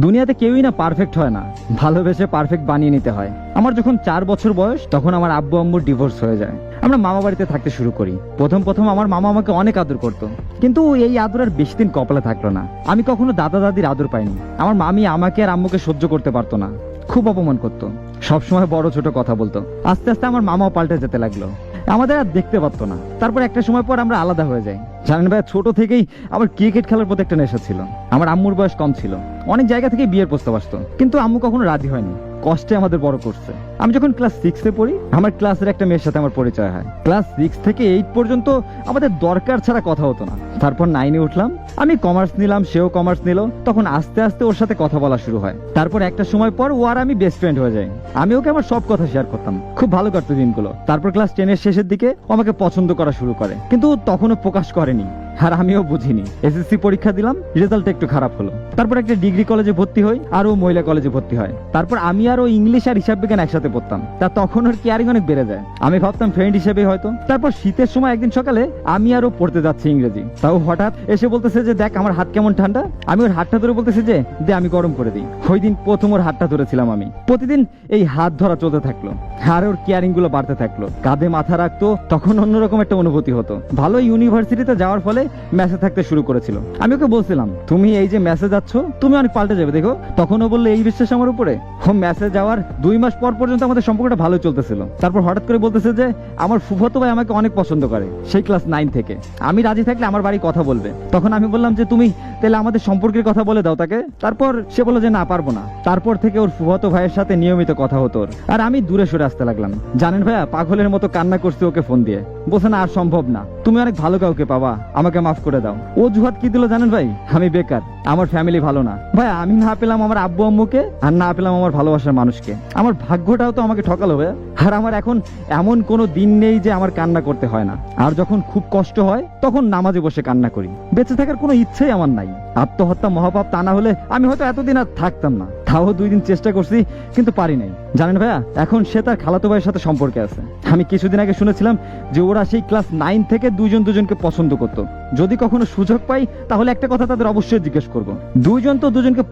দুনিয়াতে কেউই না পারফেক্ট হয় না, ভালোবেসে পারফেক্ট বানিয়ে নিতে হয়। আমার যখন 4 বছর বয়স তখন আমার আব্বু আম্মুর ডিভোর্স হয়ে যায়। আমরা মামা বাড়িতে থাকতে শুরু করি। প্রথম প্রথম আমার মামা আমাকে অনেক আদর করতো, কিন্তু এই আদর আর বেশি দিন কপালে থাকলো না। আমি কখনো দাদা দাদির আদর পাইনি। আমার মামি আমাকে আর আম্মুকে সহ্য করতে পারতো না, খুব অপমান করতো, সবসময় বড় ছোট কথা বলতো। আস্তে আস্তে আমার মামাও পাল্টে যেতে লাগলো, আমাদের আর দেখতে পারতো না। তারপর একটা সময় পর আমরা আলাদা হয়ে যাই। জানেন ভাই, ছোট থেকেই আমার ক্রিকেট খেলার প্রতি একটা নেশা ছিল। আমার আম্মুর বয়স কম ছিল, অনেক জায়গা থেকে বিয়ের প্রস্তাব আসতো, কিন্তু আম্মু কখনো রাজি হয়নি, কষ্টে আমাদের বড় করছে। আমি যখন ক্লাস 6-এ পড়ি, আমার ক্লাসের একটা মেয়ের সাথে আমার পরিচয় হয়। ক্লাস 6 থেকে 8 পর্যন্ত আমাদের দরকার ছাড়া কথা হতো না। তারপর 9-এ উঠলাম, আমি কমার্স নিলাম, সেও কমার্স নিল। তখন আস্তে আস্তে ওর সাথে কথা বলা শুরু হয়। তারপর একটা সময় পর ও আর আমি বেস্ট ফ্রেন্ড হয়ে যাই। আমি ওকে আমার সব কথা শেয়ার করতাম, খুব ভালো কাটতো দিনগুলো। তারপর ক্লাস 10-এর শেষের দিকে ও আমাকে পছন্দ করা শুরু করে, কিন্তু তখনও প্রকাশ করেনি, আর আমিও বুঝিনি। এসএসসি পরীক্ষা দিলাম, রেজাল্ট একটু খারাপ হলো। তারপর একটা ডিগ্রি কলেজে ভর্তি হই, আর ও মহিলা কলেজে ভর্তি হয়। তারপর আমি আর ও ইংলিশ আর হিসাব বিজ্ঞান একসাথে পড়তাম। তা তখন ওর কেয়ারিং অনেক বেড়ে যায়। আমি ভাবতাম ফ্রেন্ড হিসেবে হয়তো। তারপর শীতের সময় একদিন সকালে আমি আর ও পড়তে যাচ্ছি ইংরেজি, তাও হঠাৎ এসে বলতেছে যে দেখ আমার হাত কেমন ঠান্ডা। আমি ওর হাতটা ধরে বলতেছি যে দে আমি গরম করে দিই। ওই দিন প্রথম ওর হাতটা ধরেছিলাম আমি। প্রতিদিন এই হাত ধরা চলতে থাকলো, আর ওর কেয়ারিং গুলো বাড়তে থাকলো। কাঁধে মাথা রাখতো, তখন অন্যরকম একটা অনুভূতি হতো। ভালো ইউনিভার্সিটিতে যাওয়ার ফলে মেসে থাকতে শুরু করেছিল। আমি ওকে বলছিলাম তুমি এই যে মেসে যাচ্ছ তুমি অনেক পাল্টে যাবে দেখো। তখন ও বললো এই বিশ্বাস আমার উপরে। ও মেসে যাওয়ার 2 মাস পর পর্যন্ত আমাদের সম্পর্কটা ভালো চলতেছিল। তারপর হঠাৎ করে বলতেছে যে আমার ফুফাতো ভাই আমাকে অনেক পছন্দ করে, সেই ক্লাস 9 থেকে। আমি রাজি থাকলে আমার বাড়ি কথা বলবে। তখন আমি বললাম যে তুমি তাহলে আমাদের সম্পর্কের কথা বলে দাও তাকে। তারপর সে বললো যে না পারবো না। তারপর থেকে ওর ফুফাতো ভাইয়ের সাথে নিয়মিত কথা হতো ওর, আর আমি দূরে সরে আসতে লাগলাম। জানেন ভাইয়া, পাগলের মতো কান্না করছি ওকে ফোন দিয়ে, বলছে না আর সম্ভব না, তুমি অনেক ভালো কাউকে পাবা, আমাকে মাফ করে দাও। ও জুহাত কি দিল জানেন ভাই? আমি বেকার, আমার ফ্যামিলি ভালো না। ভাই আমি না পেলাম আমার আব্বু আম্মুকে, আর না পেলাম আমার ভালোবাসার মানুষকে। আমার ভাগ্যটাও তো আমাকে ঠকালো ভাইয়া। আর আমার এখন এমন কোনো দিন নেই যে আমার কান্না করতে হয় না। আর যখন খুব কষ্ট হয় তখন নামাজে বসে কান্না করি। বেঁচে থাকার কোনো ইচ্ছেই আমার নাই। আত্মহত্যা মহাপাপ, তা না হলে আমি হয়তো এতদিন আর থাকতাম না। তাও 2 দিন চেষ্টা করছি, কিন্তু পারি নাই। জানেন ভাইয়া, এখন সে তার খালাতো ভাইয়ের সাথে সম্পর্কে আছে। আমি কিছুদিন আগে শুনেছিলাম যে ওরা সেই ক্লাস 9 থেকে দুজন দুজনকে পছন্দ করতো। যদি কখনো সুযোগ পাই তাহলে একটা কথা তাদের অবশ্যই জিজ্ঞেস করবো, দুজন তো দুজনকে